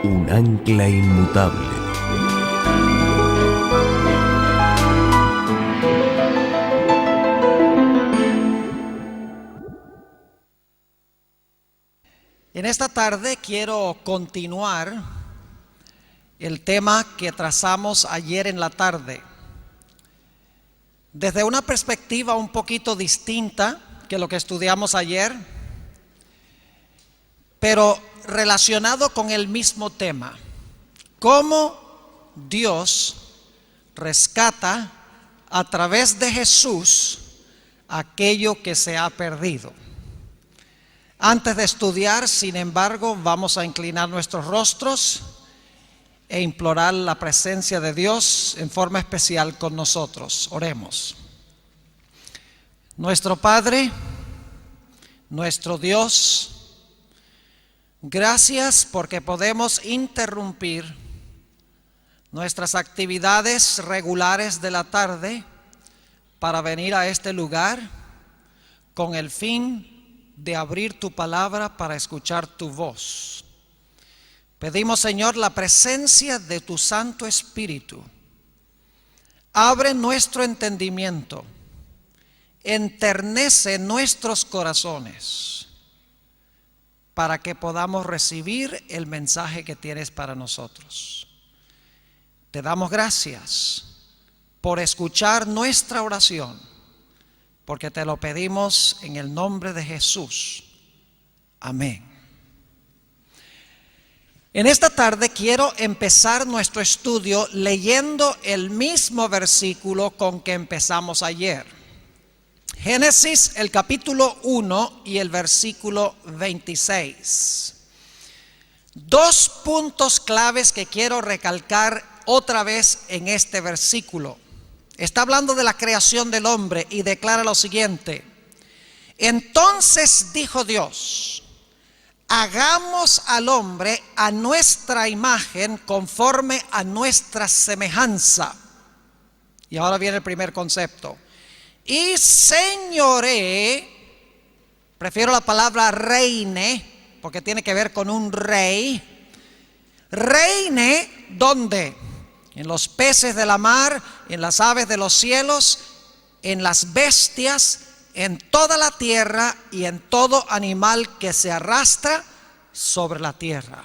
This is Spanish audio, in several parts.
un ancla inmutable. En esta tarde quiero continuar el tema que trazamos ayer en la tarde, desde una perspectiva un poquito distinta que lo que estudiamos ayer, pero relacionado con el mismo tema: cómo Dios rescata a través de Jesús aquello que se ha perdido. Antes de estudiar, sin embargo, vamos a inclinar nuestros rostros e implorar la presencia de Dios en forma especial con nosotros. Oremos. Nuestro Padre, nuestro Dios, gracias porque podemos interrumpir nuestras actividades regulares de la tarde para venir a este lugar con el fin de abrir tu palabra para escuchar tu voz. Pedimos, Señor, la presencia de tu Santo Espíritu. Abre nuestro entendimiento, enternece nuestros corazones para que podamos recibir el mensaje que tienes para nosotros. Te damos gracias por escuchar nuestra oración, porque te lo pedimos en el nombre de Jesús. Amén. En esta tarde quiero empezar nuestro estudio leyendo el mismo versículo con que empezamos ayer. Génesis, el capítulo 1 y el versículo 26. Dos puntos claves que quiero recalcar otra vez en este versículo. Está hablando de la creación del hombre y declara lo siguiente: entonces dijo Dios, hagamos al hombre a nuestra imagen, conforme a nuestra semejanza. Y ahora viene el primer concepto: y señoree, prefiero la palabra reine, porque tiene que ver con un rey. Reine, ¿dónde? En los peces de la mar, en las aves de los cielos, en las bestias, en toda la tierra y en todo animal que se arrastra sobre la tierra.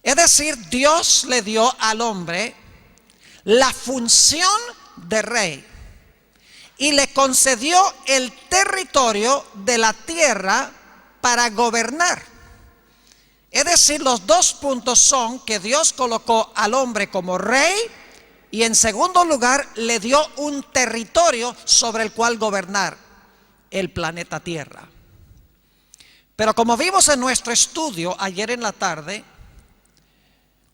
Es decir, Dios le dio al hombre la función de rey y le concedió el territorio de la tierra para gobernar. Es decir, los dos puntos son que Dios colocó al hombre como rey y, en segundo lugar, le dio un territorio sobre el cual gobernar, el planeta Tierra. Pero como vimos en nuestro estudio ayer en la tarde,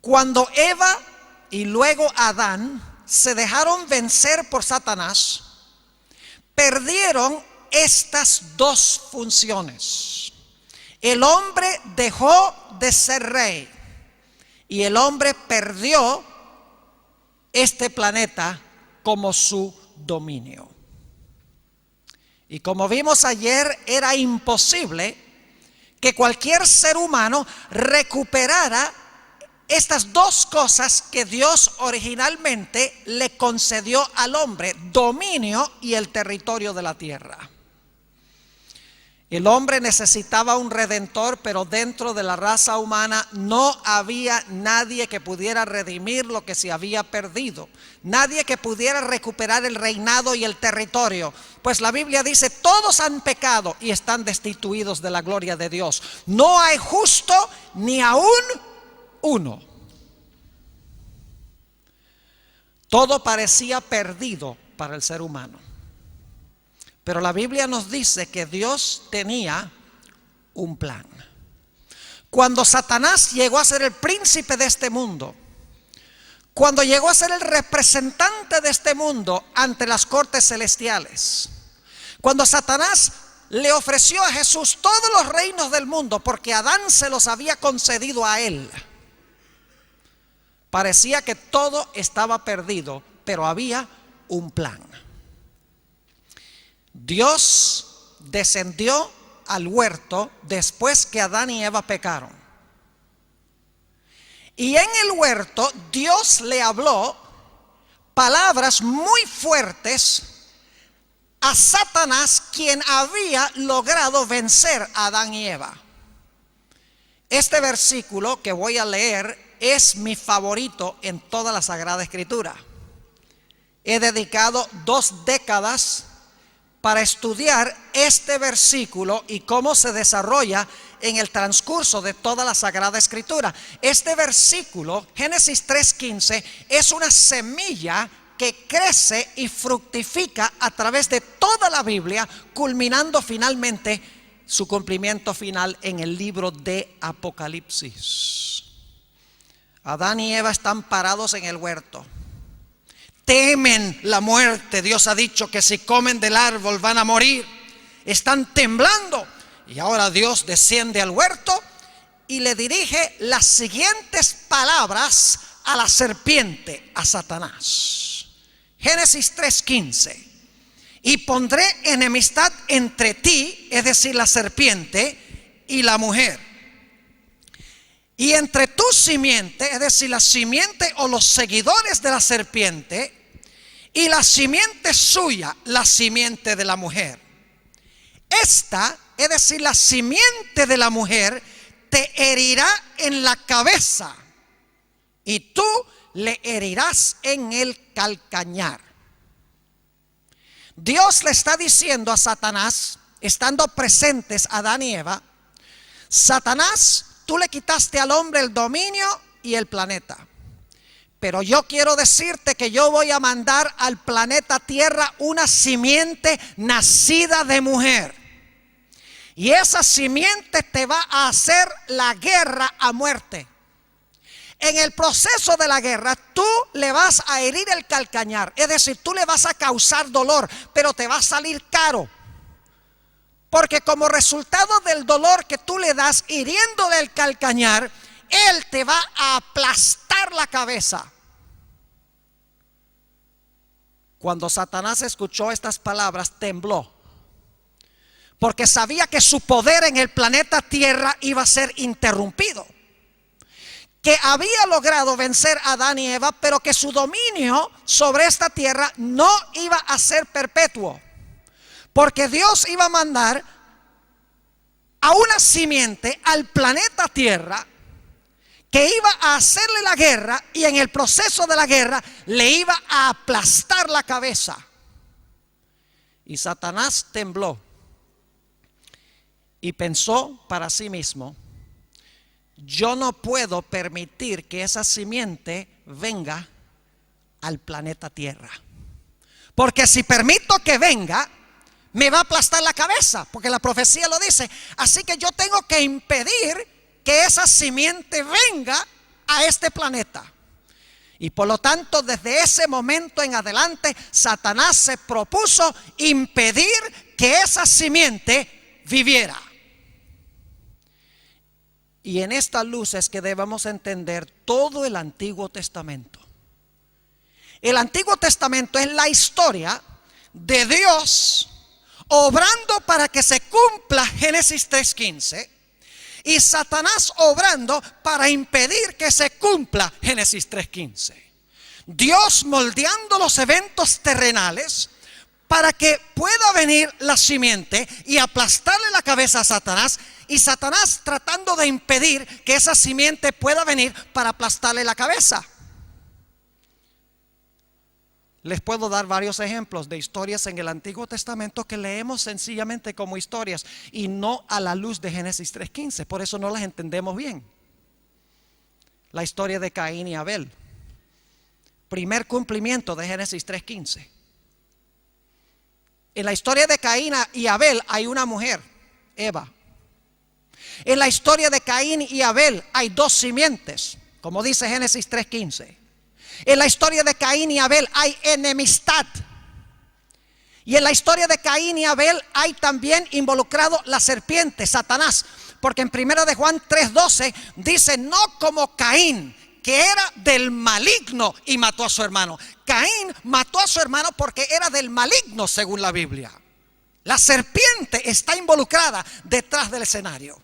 cuando Eva y luego Adán se dejaron vencer por Satanás, perdieron estas dos funciones. El hombre dejó de ser rey y el hombre perdió este planeta como su dominio. Y como vimos ayer, era imposible que cualquier ser humano recuperara estas dos cosas que Dios originalmente le concedió al hombre: dominio y el territorio de la tierra. El hombre necesitaba un redentor, pero dentro de la raza humana no había nadie que pudiera redimir lo que se había perdido, nadie que pudiera recuperar el reinado y el territorio, pues la Biblia dice: todos han pecado y están destituidos de la gloria de Dios. No hay justo ni aún uno. Todo parecía perdido para el ser humano. Pero la Biblia nos dice que Dios tenía un plan. Cuando Satanás llegó a ser el príncipe de este mundo, cuando llegó a ser el representante de este mundo ante las cortes celestiales, cuando Satanás le ofreció a Jesús todos los reinos del mundo porque Adán se los había concedido a él, parecía que todo estaba perdido, pero había un plan. Dios descendió al huerto después que Adán y Eva pecaron. Y en el huerto Dios le habló palabras muy fuertes a Satanás, quien había logrado vencer a Adán y Eva. Este versículo que voy a leer es mi favorito en toda la Sagrada Escritura. He dedicado 2 décadas para estudiar este versículo y cómo se desarrolla en el transcurso de toda la Sagrada Escritura. Este versículo, Génesis 3:15, es una semilla que crece y fructifica a través de toda la Biblia, culminando finalmente su cumplimiento final en el libro de Apocalipsis. Adán y Eva están parados en el huerto. Temen la muerte. Dios ha dicho que si comen del árbol van a morir. Están temblando. Y ahora Dios desciende al huerto y le dirige las siguientes palabras a la serpiente, a Satanás. Génesis 3:15. Y pondré enemistad entre ti, es decir, la serpiente, y la mujer. Y entre tu simiente, es decir, la simiente o los seguidores de la serpiente, y la simiente suya, la simiente de la mujer. Esta, es decir, la simiente de la mujer, te herirá en la cabeza, y tú le herirás en el calcañar. Dios le está diciendo a Satanás, estando presentes Adán y Eva: Satanás, tú le quitaste al hombre el dominio y el planeta, pero yo quiero decirte que yo voy a mandar al planeta Tierra una simiente nacida de mujer, y esa simiente te va a hacer la guerra a muerte. En el proceso de la guerra tú le vas a herir el calcañar, es decir, tú le vas a causar dolor, pero te va a salir caro. Porque como resultado del dolor que tú le das hiriéndole el calcañar, él te va a aplastar la cabeza. Cuando Satanás escuchó estas palabras, tembló, porque sabía que su poder en el planeta Tierra iba a ser interrumpido, que había logrado vencer a Adán y Eva, pero que su dominio sobre esta tierra no iba a ser perpetuo, porque Dios iba a mandar a una simiente al planeta Tierra que iba a hacerle la guerra, y en el proceso de la guerra le iba a aplastar la cabeza. Y Satanás tembló y pensó para sí mismo: yo no puedo permitir que esa simiente venga al planeta Tierra, porque si permito que venga, me va a aplastar la cabeza, porque la profecía lo dice. Así que yo tengo que impedir que esa simiente venga a este planeta. Y por lo tanto, desde ese momento en adelante, Satanás se propuso impedir que esa simiente viviera. Y en esta luz es que debemos entender todo el Antiguo Testamento. El Antiguo Testamento es la historia de Dios obrando para que se cumpla Génesis 3:15, y Satanás obrando para impedir que se cumpla Génesis 3:15. Dios moldeando los eventos terrenales para que pueda venir la simiente y aplastarle la cabeza a Satanás, y Satanás tratando de impedir que esa simiente pueda venir para aplastarle la cabeza. Les puedo dar varios ejemplos de historias en el Antiguo Testamento que leemos sencillamente como historias y no a la luz de Génesis 3:15. Por eso no las entendemos bien. La historia de Caín y Abel, primer cumplimiento de Génesis 3:15. En la historia de Caín y Abel hay una mujer, Eva. En la historia de Caín y Abel hay 2 simientes, como dice Génesis 3:15. En la historia de Caín y Abel hay enemistad. Y en la historia de Caín y Abel hay también involucrado la serpiente, Satanás. Porque en 1 de Juan 3:12 dice: no como Caín, que era del maligno y mató a su hermano. Caín mató a su hermano porque era del maligno, según la Biblia. La serpiente está involucrada detrás del escenario.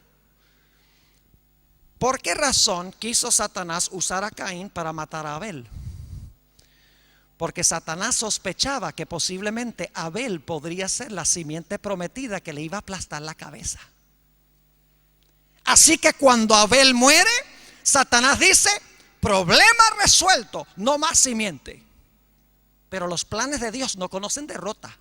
¿Por qué razón quiso Satanás usar a Caín para matar a Abel? Porque Satanás sospechaba que posiblemente Abel podría ser la simiente prometida que le iba a aplastar la cabeza. Así que cuando Abel muere, Satanás dice: problema resuelto, no más simiente. Pero los planes de Dios no conocen derrota.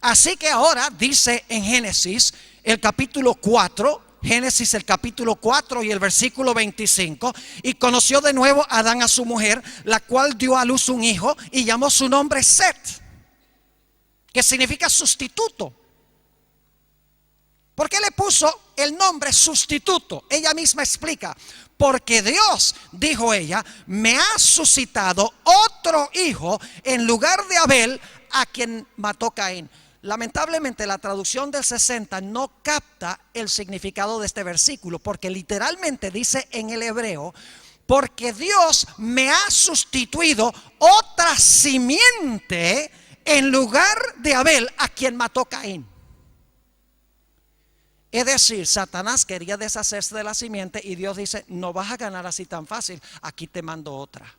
Así que ahora dice en Génesis el capítulo 4, Génesis el capítulo 4 y el versículo 25: y conoció de nuevo Adán a su mujer, la cual dio a luz un hijo y llamó su nombre Set, que significa sustituto. ¿Por qué le puso el nombre sustituto? Ella misma explica: porque Dios, dijo ella, me ha suscitado otro hijo en lugar de Abel, a quien mató Caín. Lamentablemente la traducción del 60 no capta el significado de este versículo, porque literalmente dice en el hebreo: porque Dios me ha sustituido otra simiente en lugar de Abel, a quien mató Caín. Es decir, Satanás quería deshacerse de la simiente y Dios dice: no vas a ganar así tan fácil, aquí te mando otra.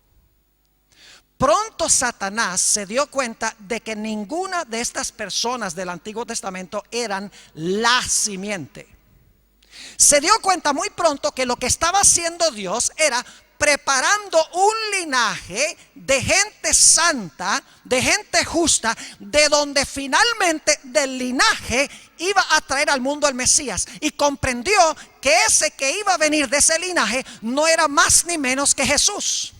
Pronto Satanás se dio cuenta de que ninguna de estas personas del Antiguo Testamento eran la simiente. Se dio cuenta muy pronto que lo que estaba haciendo Dios era preparando un linaje de gente santa, de gente justa, de donde finalmente del linaje iba a traer al mundo el Mesías. Y comprendió que ese que iba a venir de ese linaje no era más ni menos que Jesús.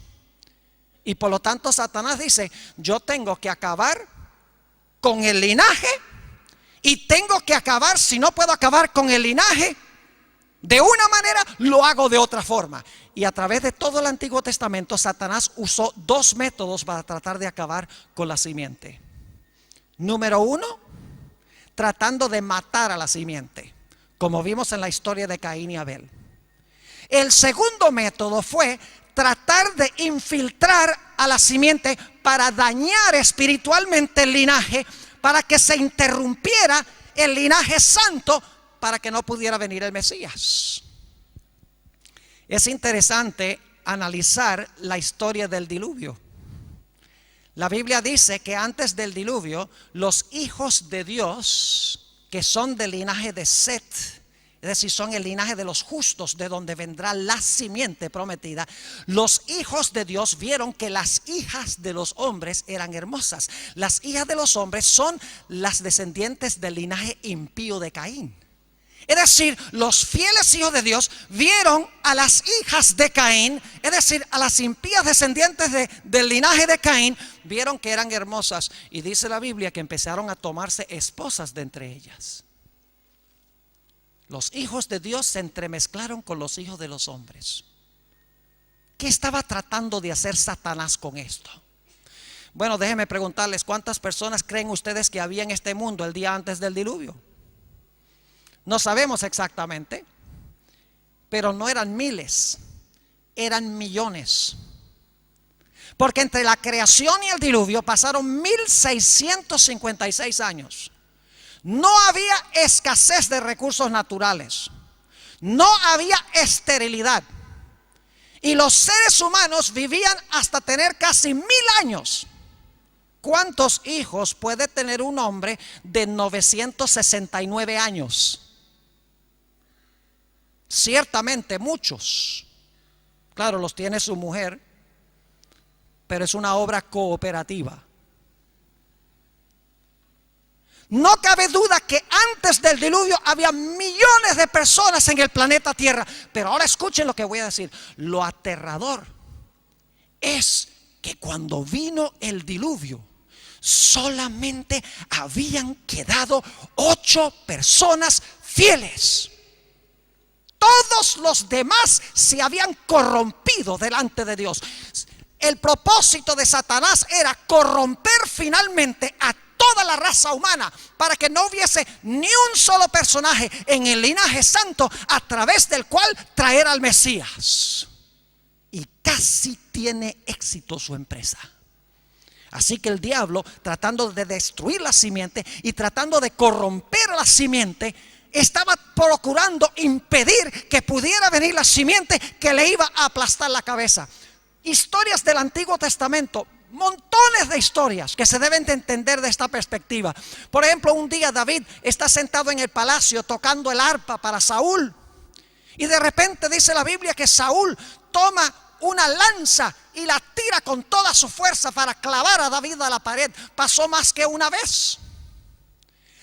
Y por lo tanto Satanás dice: yo tengo que acabar con el linaje, y tengo que acabar, si no puedo acabar con el linaje de una manera, lo hago de otra forma. Y a través de todo el Antiguo Testamento, Satanás usó dos métodos para tratar de acabar con la simiente. Número uno, tratando de matar a la simiente, como vimos en la historia de Caín y Abel. El segundo método fue tratar de infiltrar a la simiente para dañar espiritualmente el linaje, para que se interrumpiera el linaje santo, para que no pudiera venir el Mesías. Es interesante analizar la historia del diluvio. La Biblia dice que antes del diluvio, los hijos de Dios, que son del linaje de Set, es decir, son el linaje de los justos, de donde vendrá la simiente prometida, los hijos de Dios vieron que las hijas de los hombres eran hermosas. Las hijas de los hombres son las descendientes del linaje impío de Caín. Es decir, los fieles hijos de Dios vieron a las hijas de Caín, es decir, a las impías descendientes del linaje de Caín, vieron que eran hermosas. Y dice la Biblia que empezaron a tomarse esposas de entre ellas. Los hijos de Dios se entremezclaron con los hijos de los hombres. ¿Qué estaba tratando de hacer Satanás con esto? Bueno, déjenme preguntarles: ¿cuántas personas creen ustedes que había en este mundo el día antes del diluvio? No sabemos exactamente, pero no eran miles, eran millones. Porque entre la creación y el diluvio pasaron 1656 años. No había escasez de recursos naturales, no había esterilidad, y los seres humanos vivían hasta tener casi 1000 años. ¿Cuántos hijos puede tener un hombre de 969 años? Ciertamente muchos. Claro, los tiene su mujer, pero es una obra cooperativa. No cabe duda que antes del diluvio había millones de personas en el planeta Tierra. Pero ahora escuchen lo que voy a decir. Lo aterrador es que cuando vino el diluvio, solamente habían quedado 8 personas fieles. Todos los demás se habían corrompido delante de Dios. El propósito de Satanás era corromper finalmente a toda la raza humana, para que no hubiese ni un solo personaje en el linaje santo a través del cual traer al Mesías. Y casi tiene éxito su empresa. Así que el diablo, tratando de destruir la simiente y tratando de corromper a la simiente, estaba procurando impedir que pudiera venir la simiente que le iba a aplastar la cabeza. Historias del Antiguo Testamento, montones de historias que se deben de entender de esta perspectiva. Por ejemplo, un día David está sentado en el palacio tocando el arpa para Saúl, y de repente dice la Biblia que Saúl toma una lanza y la tira con toda su fuerza para clavar a David a la pared. Pasó más que una vez.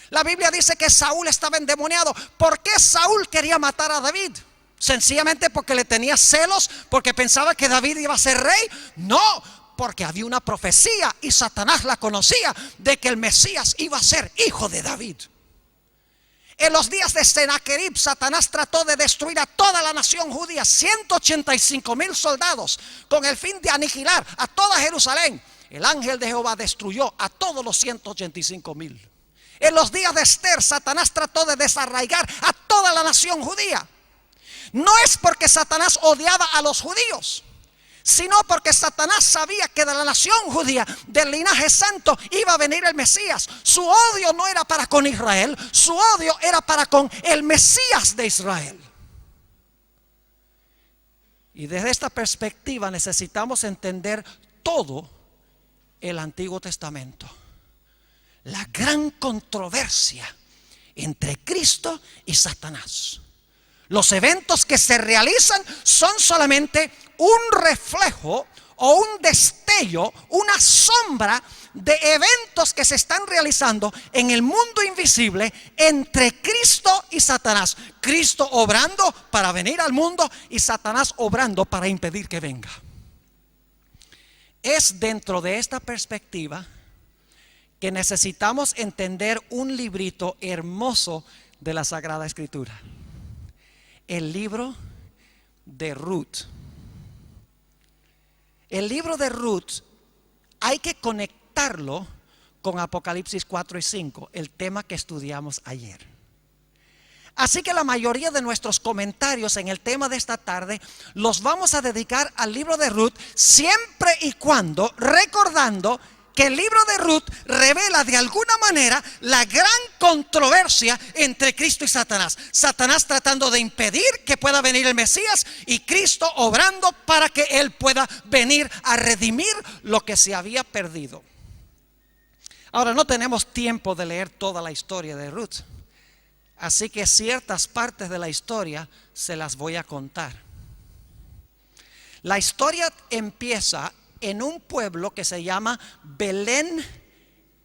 La Biblia dice que Saúl estaba endemoniado. ¿Por qué Saúl quería matar a David? ¿Sencillamente porque le tenía celos? ¿Porque pensaba que David iba a ser rey? No, porque había una profecía, y Satanás la conocía, de que el Mesías iba a ser hijo de David. En los días de Sennacherib, Satanás trató de destruir a toda la nación judía, 185,000 soldados, con el fin de aniquilar a toda Jerusalén. El ángel de Jehová destruyó a todos los 185,000. En los días de Esther, Satanás trató de desarraigar a toda la nación judía. No es porque Satanás odiaba a los judíos, sino porque Satanás sabía que de la nación judía, del linaje santo, iba a venir el Mesías. Su odio no era para con Israel, su odio era para con el Mesías de Israel. Y desde esta perspectiva necesitamos entender todo el Antiguo Testamento. La gran controversia entre Cristo y Satanás. Los eventos que se realizan son solamente un reflejo o un destello, una sombra de eventos que se están realizando en el mundo invisible entre Cristo y Satanás. Cristo obrando para venir al mundo y Satanás obrando para impedir que venga. Es dentro de esta perspectiva que necesitamos entender un librito hermoso de la Sagrada Escritura. El libro de Ruth. El libro de Ruth hay que conectarlo con Apocalipsis 4 y 5, el tema que estudiamos ayer. Así que la mayoría de nuestros comentarios en el tema de esta tarde los vamos a dedicar al libro de Ruth, siempre y cuando recordando que el libro de Ruth revela de alguna manera la gran controversia entre Cristo y Satanás. Satanás tratando de impedir que pueda venir el Mesías, y Cristo obrando para que Él pueda venir a redimir lo que se había perdido. Ahora, no tenemos tiempo de leer toda la historia de Ruth, así que ciertas partes de la historia se las voy a contar. La historia empieza en un pueblo que se llama Belén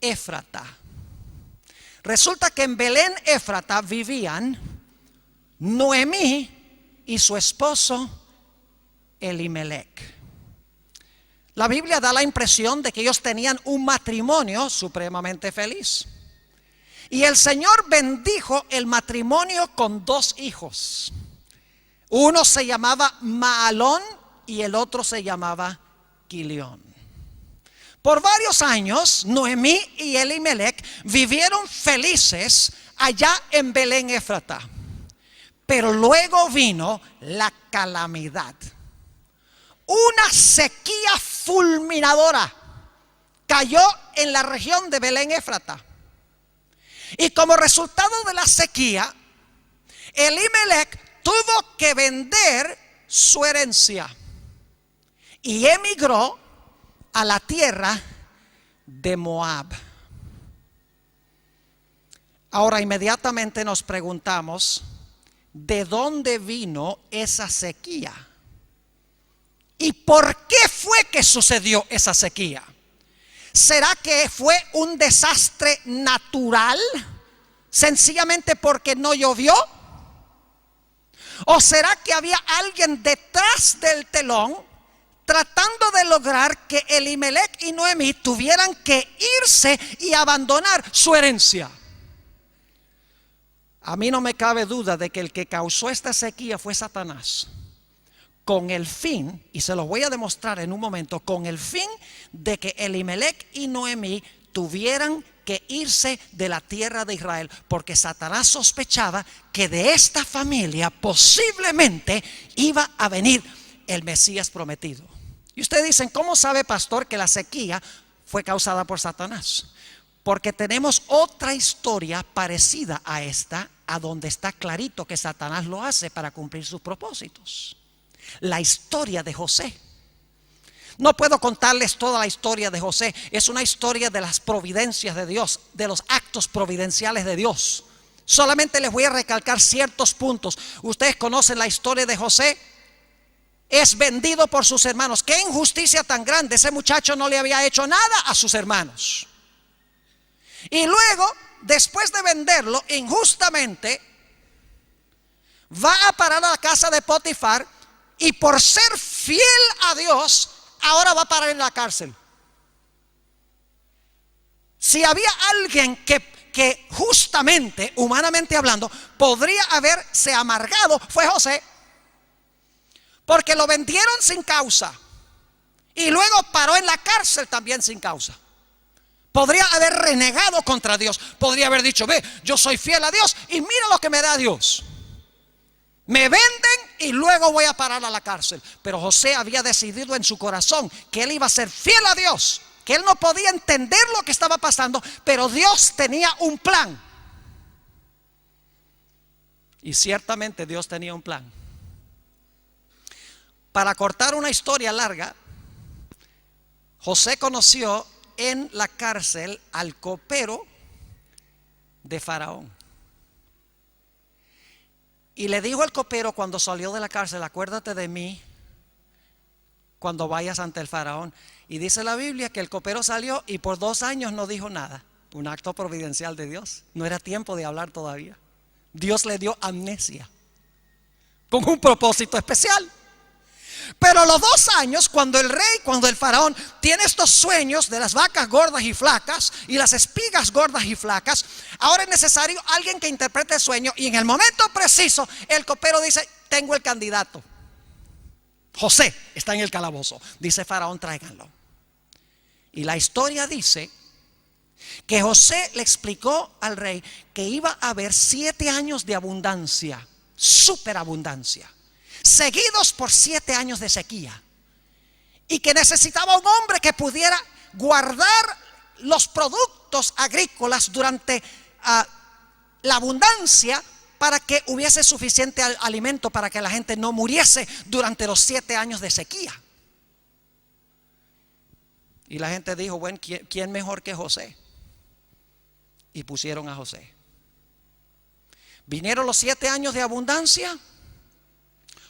Éfrata. Resulta que en Belén Éfrata vivían Noemí y su esposo Elimelec. La Biblia da la impresión de que ellos tenían un matrimonio supremamente feliz. Y el Señor bendijo el matrimonio con 2 hijos. Uno se llamaba Maalón y el otro se llamaba Quilión. Por varios años Noemí y Elimelec vivieron felices allá en Belén Éfrata. Pero luego vino la calamidad. Una sequía fulminadora cayó en la región de Belén Éfrata. Y como resultado de la sequía, Elimelec tuvo que vender su herencia y emigró a la tierra de Moab. Ahora inmediatamente nos preguntamos, ¿de dónde vino esa sequía? ¿Y por qué fue que sucedió esa sequía? ¿Será que fue un desastre natural, sencillamente porque no llovió? ¿O será que había alguien detrás del telón tratando de lograr que Elimelec y Noemí tuvieran que irse y abandonar su herencia? A mí no me cabe duda de que el que causó esta sequía fue Satanás, con el fin, y se lo voy a demostrar en un momento, con el fin de que Elimelec y Noemí tuvieran que irse de la tierra de Israel, porque Satanás sospechaba que de esta familia posiblemente iba a venir el Mesías prometido. Y ustedes dicen, ¿cómo sabe, pastor, que la sequía fue causada por Satanás? Porque tenemos otra historia parecida a esta a donde está clarito que Satanás lo hace para cumplir sus propósitos. La historia de José. No puedo contarles toda la historia de José. Es una historia de las providencias de Dios, de los actos providenciales de Dios. Solamente les voy a recalcar ciertos puntos. Ustedes conocen la historia de José. Es vendido por sus hermanos. Qué injusticia tan grande. Ese muchacho no le había hecho nada a sus hermanos. Y luego, después de venderlo injustamente, va a parar a la casa de Potifar. Y por ser fiel a Dios, ahora va a parar en la cárcel. Si había alguien que justamente, humanamente hablando, podría haberse amargado, fue José. Porque lo vendieron sin causa. Y luego paró en la cárcel también sin causa. Podría haber renegado contra Dios. Podría haber dicho, ve, yo soy fiel a Dios y mira lo que me da Dios. Me venden y luego voy a parar a la cárcel. Pero José había decidido en su corazón que él iba a ser fiel a Dios, que él no podía entender lo que estaba pasando, pero Dios tenía un plan. Y ciertamente Dios tenía un plan. Para cortar una historia larga, José conoció en la cárcel al copero de Faraón. Y le dijo al copero cuando salió de la cárcel, acuérdate de mí cuando vayas ante el faraón. Y dice la Biblia que el copero salió y por 2 años no dijo nada. Un acto providencial de Dios. No era tiempo de hablar todavía. Dios le dio amnesia con un propósito especial. Pero a los 2 años, cuando el faraón tiene estos sueños de las vacas gordas y flacas y las espigas gordas y flacas, ahora es necesario alguien que interprete el sueño. Y en el momento preciso, el copero dice, tengo el candidato. José está en el calabozo. Dice faraón, tráiganlo. Y la historia dice que José le explicó al rey que iba a haber 7 años de abundancia, superabundancia, seguidos por 7 años de sequía, y que necesitaba un hombre que pudiera guardar los productos agrícolas durante la abundancia, para que hubiese suficiente alimento para que la gente no muriese durante los 7 años de sequía. Y la gente dijo, bueno, ¿quién mejor que José? Y pusieron a José. Vinieron los 7 años de abundancia.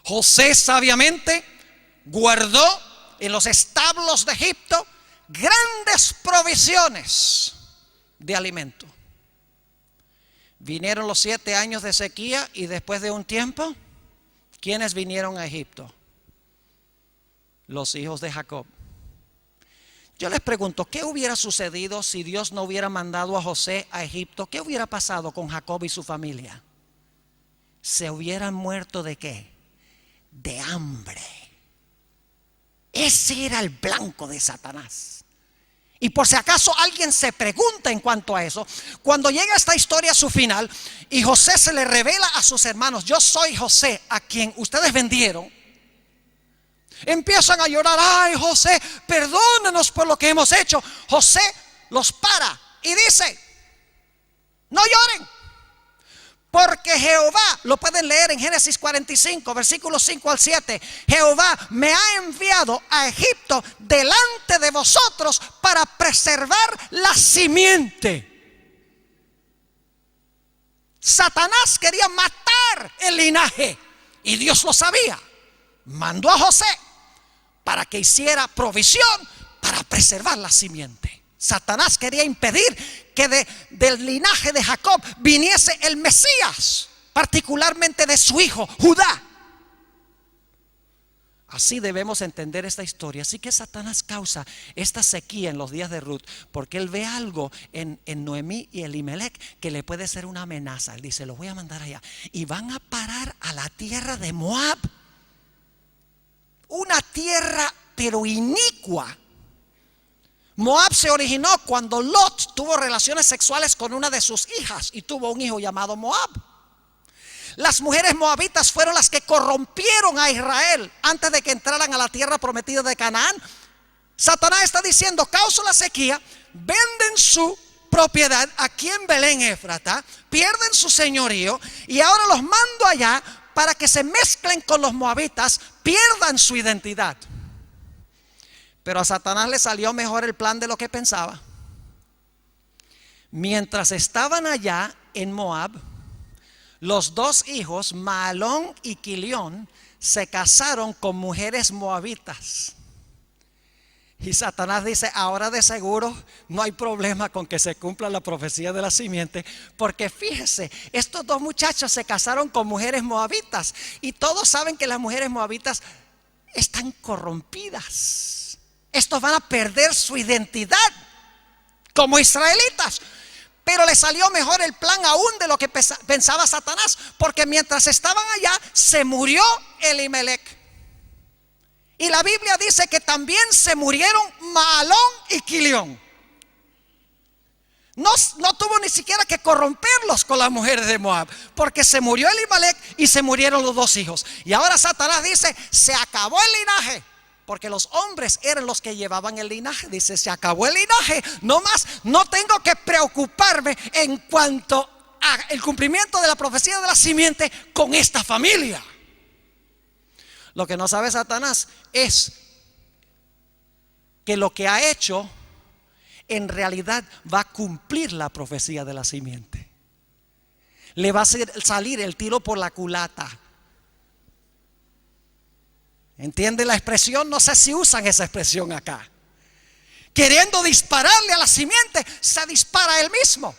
José sabiamente guardó en los establos de Egipto grandes provisiones de alimento. Vinieron los 7 años de sequía y después de un tiempo, ¿quiénes vinieron a Egipto? Los hijos de Jacob. Yo les pregunto, ¿qué hubiera sucedido si Dios no hubiera mandado a José a Egipto? ¿Qué hubiera pasado con Jacob y su familia? ¿Se hubieran muerto de qué? De hambre. Ese era el blanco de Satanás. Y por si acaso alguien se pregunta en cuanto a eso, cuando llega esta historia a su final y José se le revela a sus hermanos, yo soy José a quien ustedes vendieron, empiezan a llorar, ay José, perdónanos por lo que hemos hecho. José los para y dice, no lloren, porque Jehová, lo pueden leer en Génesis 45, versículos 5 al 7. Jehová me ha enviado a Egipto delante de vosotros para preservar la simiente. Satanás quería matar el linaje y Dios lo sabía. Mandó a José para que hiciera provisión para preservar la simiente. Satanás quería impedir que del linaje de Jacob viniese el Mesías, particularmente de su hijo Judá. Así debemos entender esta historia. Así que Satanás causa esta sequía en los días de Ruth, porque él ve algo en Noemí y Elimelech que le puede ser una amenaza. Él dice, los voy a mandar allá y van a parar a la tierra de Moab, una tierra pero inicua. Moab se originó cuando Lot tuvo relaciones sexuales con una de sus hijas y tuvo un hijo llamado Moab. Las mujeres moabitas fueron las que corrompieron a Israel antes de que entraran a la tierra prometida de Canaán. Satanás está diciendo, causa la sequía, venden su propiedad aquí en Belén Éfrata, pierden su señorío y ahora los mando allá para que se mezclen con los moabitas, pierdan su identidad. Pero a Satanás le salió mejor el plan de lo que pensaba. Mientras estaban allá en Moab, los dos hijos, Mahalón y Quilión, se casaron con mujeres moabitas. Y Satanás dice: ahora de seguro no hay problema con que se cumpla la profecía de la simiente, porque fíjese, estos dos muchachos se casaron con mujeres moabitas y todos saben que las mujeres moabitas están corrompidas. Estos van a perder su identidad como israelitas. Pero le salió mejor el plan aún de lo que pensaba Satanás, porque mientras estaban allá se murió Elimelech. Y la Biblia dice que también se murieron Mahalón y Quilión. No tuvo ni siquiera que corromperlos con las mujeres de Moab, porque se murió Elimelech y se murieron los dos hijos. Y ahora Satanás dice: se acabó el linaje, porque los hombres eran los que llevaban el linaje. Dice: se acabó el linaje, no más, no tengo que preocuparme en cuanto al cumplimiento de la profecía de la simiente con esta familia. Lo que no sabe Satanás es que lo que ha hecho en realidad va a cumplir la profecía de la simiente. Le va a salir el tiro por la culata. ¿Entiende la expresión? No sé si usan esa expresión acá. Queriendo dispararle a la simiente, se dispara él mismo.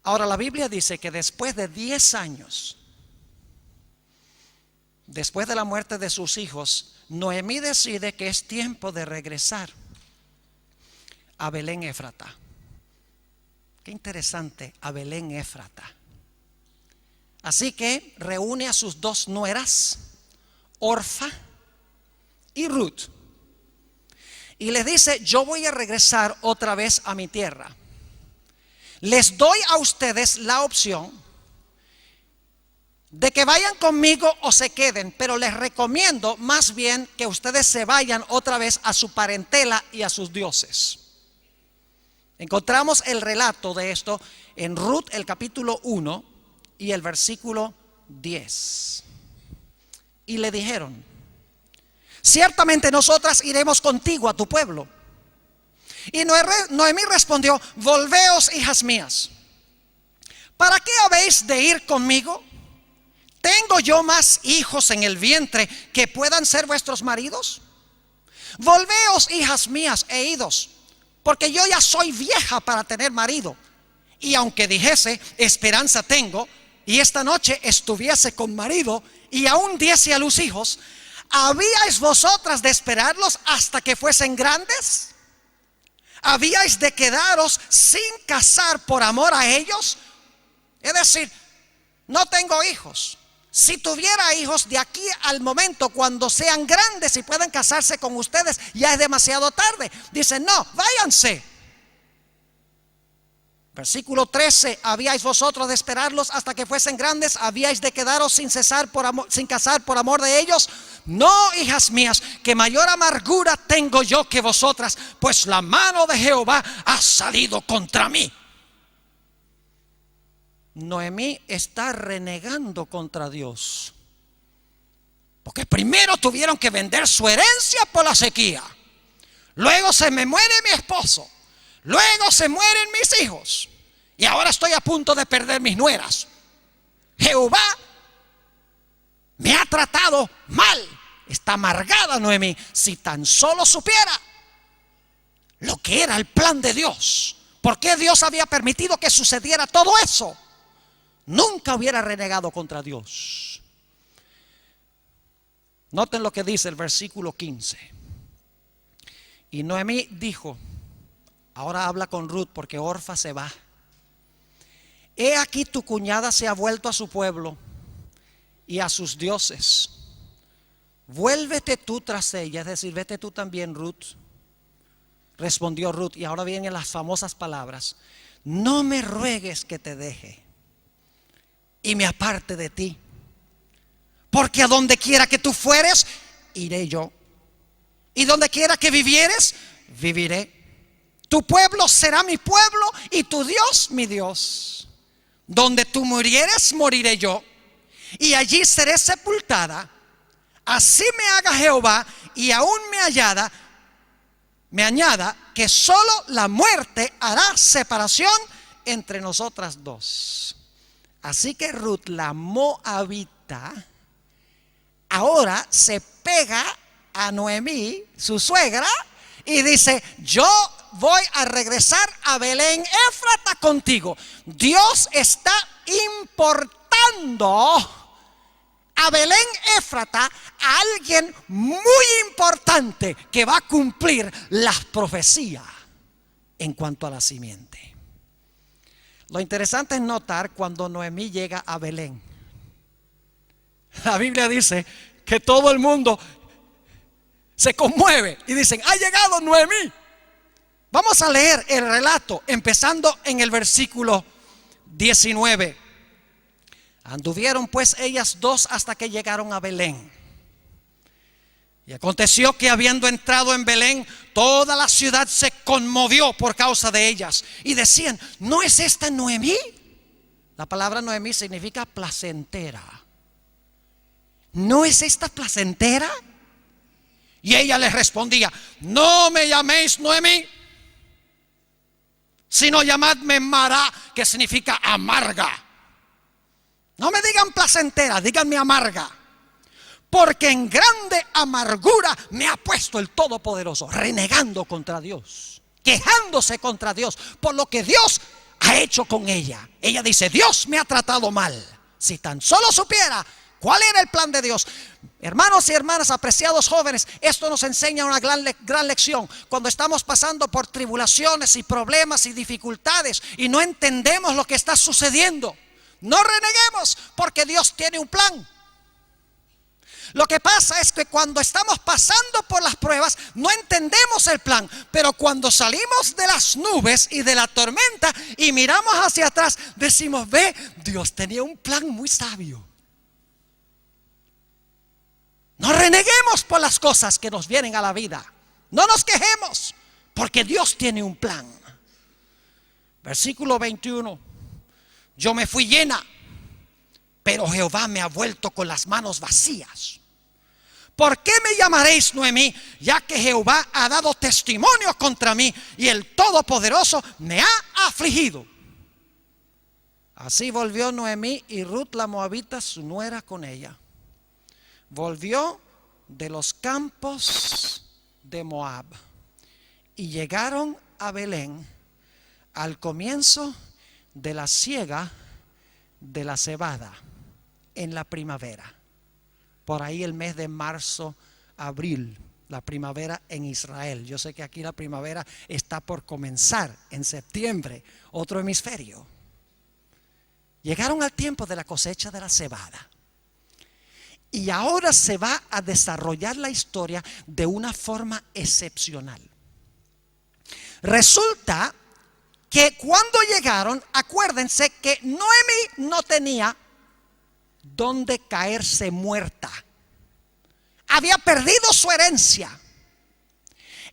Ahora la Biblia dice que después de 10 años, después de la muerte de sus hijos, Noemí decide que es tiempo de regresar a Belén Éfrata. Qué interesante, a Belén Éfrata. Así que reúne a sus dos nueras, Orfa y Ruth, y les dice: yo voy a regresar otra vez a mi tierra. Les doy a ustedes la opción de que vayan conmigo o se queden, pero les recomiendo más bien que ustedes se vayan otra vez a su parentela y a sus dioses. Encontramos el relato de esto en Ruth, el capítulo 1 y el versículo 10. Y le dijeron: ciertamente nosotras iremos contigo a tu pueblo. Y Noemí respondió: volveos, hijas mías, ¿para qué habéis de ir conmigo? ¿Tengo yo más hijos en el vientre que puedan ser vuestros maridos? Volveos, hijas mías, e idos, porque yo ya soy vieja para tener marido. Y aunque dijese: esperanza tengo, y esta noche estuviese con marido, y aún diese a luz hijos, ¿habíais vosotras de esperarlos hasta que fuesen grandes? ¿Habíais de quedaros sin casar por amor a ellos? Es decir, no tengo hijos. Si tuviera hijos, de aquí al momento cuando sean grandes y puedan casarse con ustedes, ya es demasiado tarde. Dice: no, váyanse. Versículo 13: ¿habíais vosotros de esperarlos hasta que fuesen grandes? ¿Habíais de quedaros sin casar por amor de ellos? No, hijas mías, que mayor amargura tengo yo que vosotras, pues la mano de Jehová ha salido contra mí. Noemí está renegando contra Dios, porque primero tuvieron que vender su herencia por la sequía, luego se me muere mi esposo, luego se mueren mis hijos, y ahora estoy a punto de perder mis nueras. Jehová me ha tratado mal. Está amargada Noemí. Si tan solo supiera lo que era el plan de Dios, por qué Dios había permitido que sucediera todo eso, nunca hubiera renegado contra Dios. Noten lo que dice el versículo 15. Y Noemí dijo, ahora habla con Ruth porque Orfa se va: he aquí tu cuñada se ha vuelto a su pueblo y a sus dioses. Vuélvete tú tras ella, es decir, vete tú también, Ruth. Respondió Ruth, y ahora vienen las famosas palabras: no me ruegues que te deje y me aparte de ti, porque a donde quiera que tú fueres, iré yo, y donde quiera que vivieres, viviré. Tu pueblo será mi pueblo y tu Dios mi Dios. Donde tú murieres, moriré yo, y allí seré sepultada. Así me haga Jehová, y aún me añada que solo la muerte hará separación entre nosotras dos. Así que Ruth, la moabita, ahora se pega a Noemí, su suegra, y dice: yo voy a regresar a Belén Éfrata contigo. Dios está importando a Belén Éfrata a alguien muy importante que va a cumplir las profecías en cuanto a la simiente. Lo interesante es notar cuando Noemí llega a Belén. La Biblia dice que todo el mundo se conmueve y dicen: ha llegado Noemí. Vamos a leer el relato empezando en el versículo 19. Anduvieron pues ellas dos hasta que llegaron a Belén. Y aconteció que habiendo entrado en Belén, toda la ciudad se conmovió por causa de ellas. Y decían: ¿no es esta Noemí? La palabra Noemí significa placentera. ¿No es esta placentera? Y ella les respondía: no me llaméis Noemí, sino llamadme Mará, que significa amarga. No me digan placentera, díganme amarga. Porque en grande amargura me ha puesto el Todopoderoso, renegando contra Dios, quejándose contra Dios por lo que Dios ha hecho con ella. Ella dice: Dios me ha tratado mal. Si tan solo supiera cuál era el plan de Dios. Hermanos y hermanas, apreciados jóvenes, esto nos enseña una gran lección. Cuando estamos pasando por tribulaciones y problemas y dificultades y no entendemos lo que está sucediendo, no reneguemos, porque Dios tiene un plan. Lo que pasa es que cuando estamos pasando por las pruebas no entendemos el plan, pero cuando salimos de las nubes y de la tormenta y miramos hacia atrás, decimos: ve, Dios tenía un plan muy sabio. No reneguemos por las cosas que nos vienen a la vida. No nos quejemos, porque Dios tiene un plan. Versículo 21. Yo me fui llena, pero Jehová me ha vuelto con las manos vacías. ¿Por qué me llamaréis Noemí? Ya que Jehová ha dado testimonio contra mí y el Todopoderoso me ha afligido. Así volvió Noemí y Ruth la moabita, su nuera, con ella. Volvió de los campos de Moab y llegaron a Belén al comienzo de la siega de la cebada en la primavera. Por ahí el mes de marzo, abril, la primavera en Israel. Yo sé que aquí la primavera está por comenzar en septiembre, otro hemisferio. Llegaron al tiempo de la cosecha de la cebada. Y ahora se va a desarrollar la historia de una forma excepcional. Resulta que cuando llegaron, acuérdense que Noemí no tenía donde caerse muerta. Había perdido su herencia.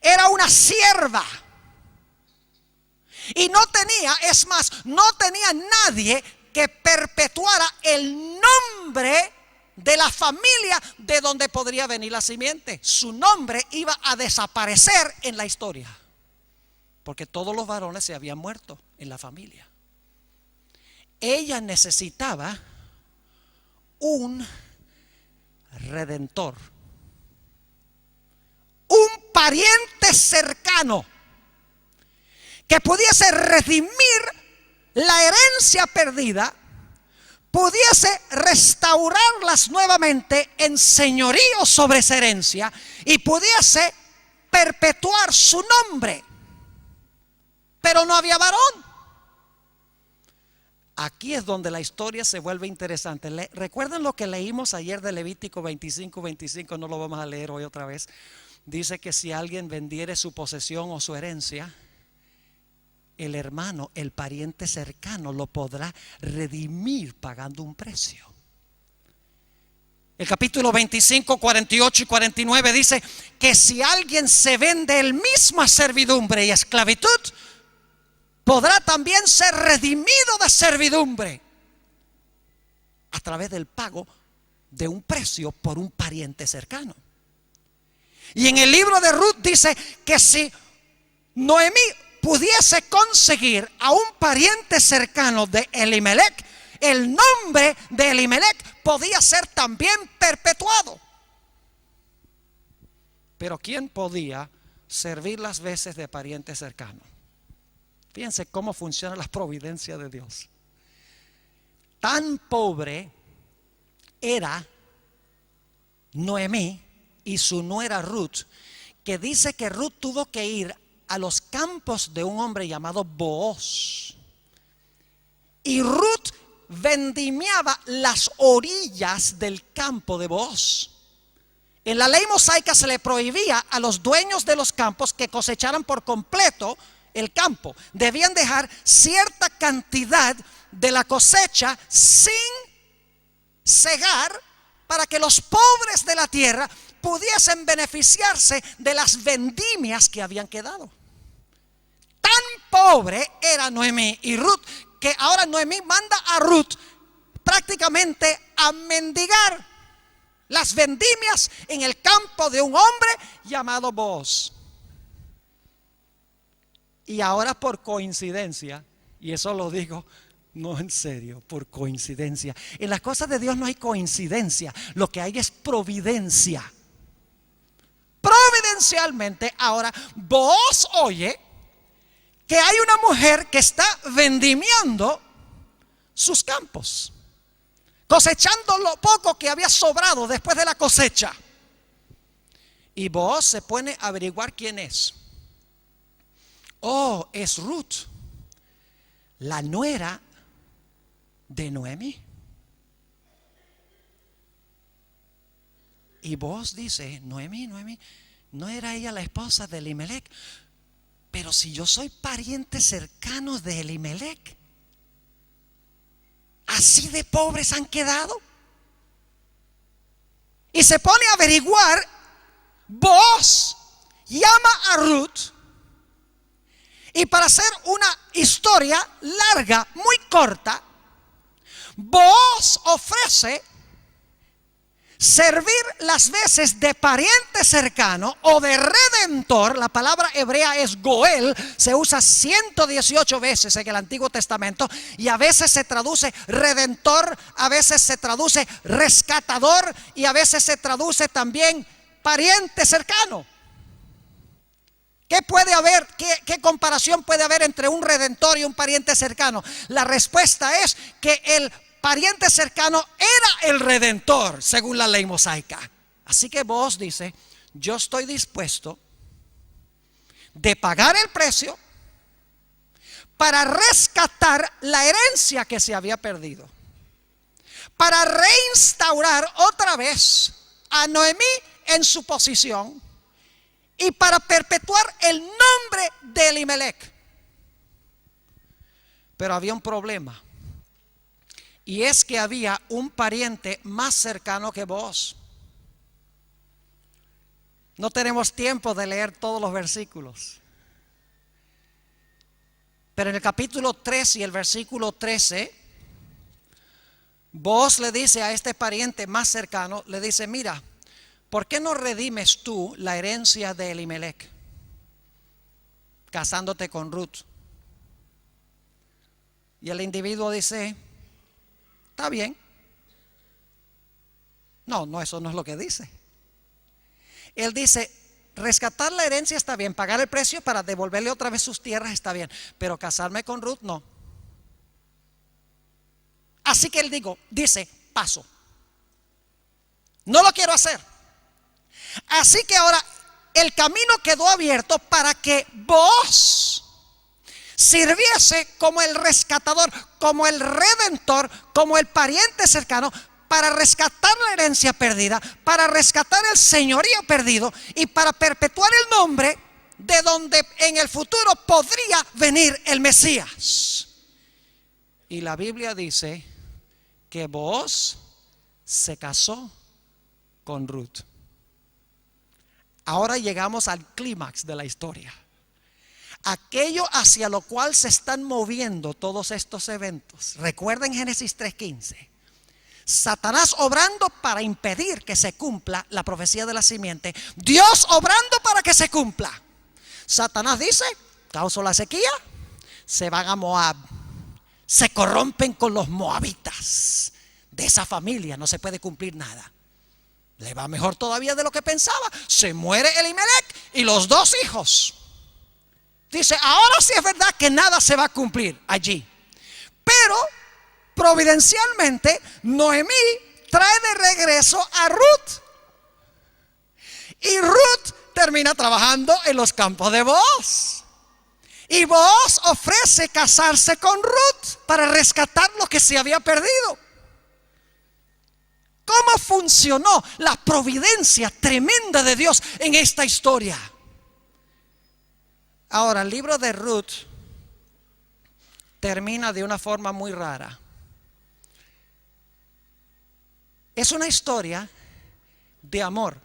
Era una sierva. Y no tenía, es más, no tenía nadie que perpetuara el nombre de la familia de donde podría venir la simiente. Su nombre iba a desaparecer en la historia, porque todos los varones se habían muerto en la familia. Ella necesitaba un redentor, un pariente cercano que pudiese redimir la herencia perdida, pudiese restaurarlas nuevamente en señorío sobre esa herencia y pudiese perpetuar su nombre. Pero no había varón. Aquí es donde la historia se vuelve interesante. ¿Recuerdan lo que leímos ayer de Levítico 25:25? No lo vamos a leer hoy otra vez. Dice que si alguien vendiere su posesión o su herencia, el hermano, el pariente cercano, lo podrá redimir pagando un precio. El capítulo 25, 48 y 49 dice que si alguien se vende él mismo a servidumbre y esclavitud, podrá también ser redimido de servidumbre a través del pago de un precio por un pariente cercano. Y en el libro de Ruth dice que si Noemí pudiese conseguir a un pariente cercano de Elimelech, el nombre de Elimelech podía ser también perpetuado. Pero ¿quién podía servir las veces de pariente cercano? Fíjense cómo funciona la providencia de Dios. Tan pobre era Noemí y su nuera Ruth, que dice que Ruth tuvo que ir a los campos de un hombre llamado Booz. Y Ruth vendimiaba las orillas del campo de Booz. En la ley mosaica se le prohibía a los dueños de los campos que cosecharan por completo el campo. Debían dejar cierta cantidad de la cosecha sin cegar para que los pobres de la tierra pudiesen beneficiarse de las vendimias que habían quedado. Tan pobre era Noemí y Ruth que ahora Noemí manda a Ruth prácticamente a mendigar las vendimias en el campo de un hombre llamado Booz. Y ahora por coincidencia, y eso lo digo no en serio, por coincidencia. En las cosas de Dios no hay coincidencia, lo que hay es providencia. Providencialmente ahora Booz oye que hay una mujer que está vendimiando sus campos, cosechando lo poco que había sobrado después de la cosecha. Y Booz se pone a averiguar quién es. Oh, es Ruth, la nuera de Noemí. Y Booz dice: Noemí, ¿no era ella la esposa de Elimelech? Pero si yo soy pariente cercano de Elimelech, ¿así de pobres han quedado? Y se pone a averiguar. Booz llama a Ruth, y para hacer una historia larga, muy corta, Booz ofrece servir las veces de pariente cercano o de redentor. La palabra hebrea es goel, se usa 118 veces en el Antiguo Testamento, y a veces se traduce redentor, a veces se traduce rescatador, y a veces se traduce también pariente cercano. ¿Qué puede haber? ¿Qué comparación puede haber entre un redentor y un pariente cercano? La respuesta es que el pariente cercano era el redentor según la ley mosaica. Así que Booz dice: yo estoy dispuesto de pagar el precio para rescatar la herencia que se había perdido, para reinstaurar otra vez a Noemí en su posición y para perpetuar el nombre de Elimelech. Pero había un problema, y es que había un pariente más cercano que Booz. No tenemos tiempo de leer todos los versículos, pero en el capítulo 3 y el versículo 13, Booz le dice a este pariente más cercano, le dice: mira, ¿por qué no redimes tú la herencia de Elimelech casándote con Ruth? Y el individuo dice: está bien. No, eso no es lo que dice. Él dice: rescatar la herencia está bien, pagar el precio para devolverle otra vez sus tierras está bien, pero casarme con Ruth no. Así que él dice: paso, no lo quiero hacer. Así que ahora el camino quedó abierto para que Booz sirviese como el rescatador, como el redentor, como el pariente cercano, para rescatar la herencia perdida, para rescatar el señorío perdido y para perpetuar el nombre de donde en el futuro podría venir el Mesías. Y la Biblia dice que Booz se casó con Ruth. Ahora llegamos al clímax de la historia. Aquello hacia lo cual se están moviendo todos estos eventos. Recuerden Génesis 3:15. Satanás obrando para impedir que se cumpla la profecía de la simiente. Dios obrando para que se cumpla. Satanás dice, causó la sequía, se van a Moab. Se corrompen con los moabitas. De esa familia no se puede cumplir nada. Le va mejor todavía de lo que pensaba. Se muere Elimelech y los 2 hijos. Dice, ahora sí es verdad que nada se va a cumplir allí. Pero providencialmente Noemí trae de regreso a Ruth. Y Ruth termina trabajando en los campos de Booz. Y Booz ofrece casarse con Ruth para rescatar lo que se había perdido. ¿Cómo funcionó la providencia tremenda de Dios en esta historia? Ahora, el libro de Ruth termina de una forma muy rara. Es una historia de amor,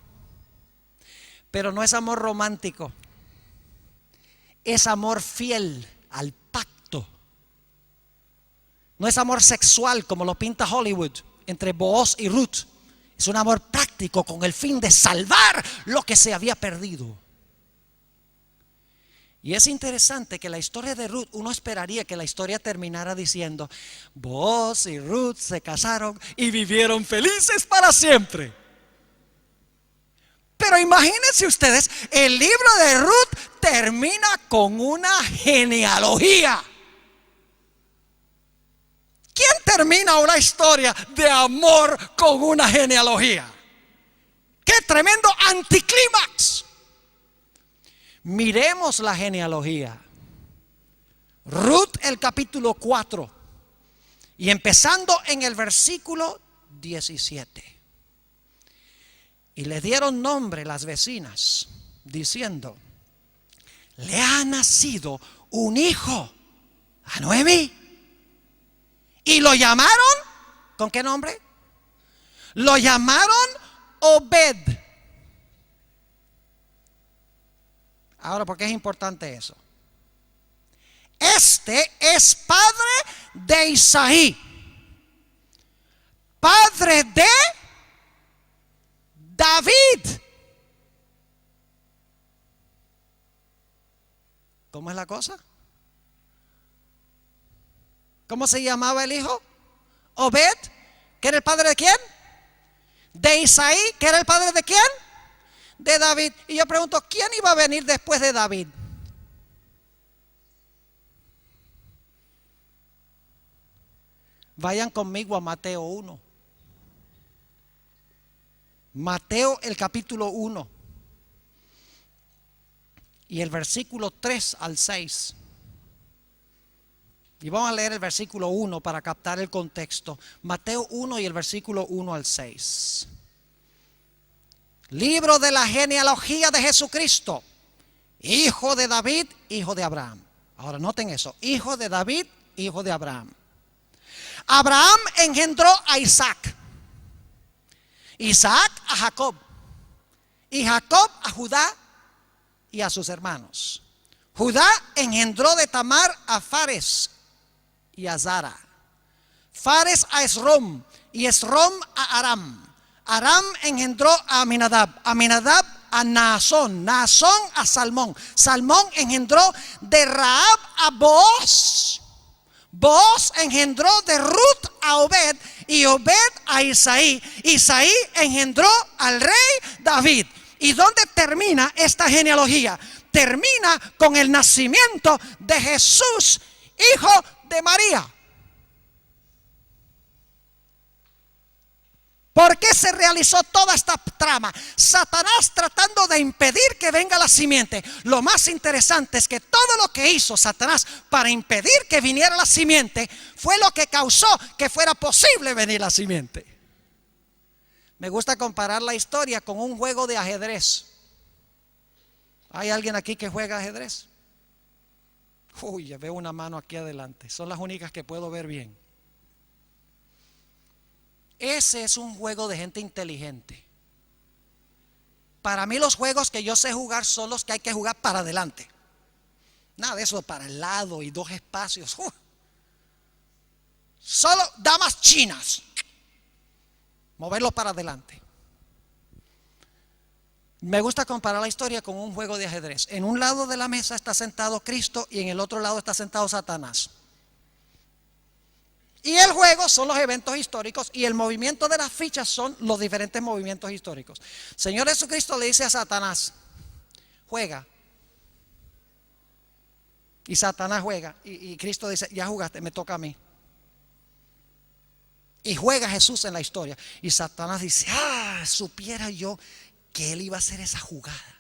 pero no es amor romántico. Es amor fiel al pacto. No es amor sexual como lo pinta Hollywood entre Booz y Ruth. Es un amor práctico con el fin de salvar lo que se había perdido. Y es interesante que la historia de Ruth, uno esperaría que la historia terminara diciendo, Booz y Ruth se casaron y vivieron felices para siempre. Pero imagínense ustedes, el libro de Ruth termina con una genealogía. ¿Quién termina una historia de amor con una genealogía? ¡Qué tremendo anticlímax! Miremos la genealogía. Ruth, el capítulo 4, y empezando en el versículo 17. Y le dieron nombre las vecinas, diciendo, le ha nacido un hijo a Noemí. Y lo llamaron, ¿con qué nombre? Lo llamaron Obed. Ahora, ¿por qué es importante eso? Este es padre de Isaí, padre de David. ¿Cómo es la cosa? ¿Cómo se llamaba el hijo? Obed, ¿que era el padre de quién? De Isaí, ¿que era el padre de quién? De David. Y yo pregunto, ¿quién iba a venir después de David? Vayan conmigo a Mateo 1. Mateo el capítulo 1 y el versículo 3 al 6. Y vamos a leer el versículo 1 para captar el contexto. Mateo 1 y el versículo 1 al 6. Libro de la genealogía de Jesucristo, hijo de David, hijo de Abraham. Ahora noten eso, hijo de David, hijo de Abraham. Abraham engendró a Isaac, Isaac a Jacob, y Jacob a Judá y a sus hermanos. Judá engendró de Tamar a Fares y a Zara, Fares a Esrom y Esrom a Aram. Aram engendró a Aminadab, Aminadab a Naasón, Naasón a Salmón, Salmón engendró de Rahab a Booz, Booz engendró de Ruth a Obed y Obed a Isaí, Isaí engendró al rey David. ¿Y dónde termina esta genealogía? Termina con el nacimiento de Jesús, hijo de María. ¿Por qué se realizó toda esta trama? Satanás tratando de impedir que venga la simiente. Lo más interesante es que todo lo que hizo Satanás para impedir que viniera la simiente fue lo que causó que fuera posible venir la simiente. Me gusta comparar la historia con un juego de ajedrez. ¿Hay alguien aquí que juega ajedrez? Uy, ya veo una mano aquí adelante. Son las únicas que puedo ver bien. Ese es un juego de gente inteligente. Para mí los juegos que yo sé jugar son los que hay que jugar para adelante. Nada de eso para el lado y dos espacios. Solo damas chinas. Moverlo para adelante. Me gusta comparar la historia con un juego de ajedrez. En un lado de la mesa está sentado Cristo y en el otro lado está sentado Satanás. Y el juego son los eventos históricos y el movimiento de las fichas son los diferentes movimientos históricos. Señor Jesucristo le dice a Satanás, juega. Y Satanás juega. Y Cristo dice, ya jugaste, me toca a mí. Y juega Jesús en la historia. Y Satanás dice, supiera yo que él iba a hacer esa jugada.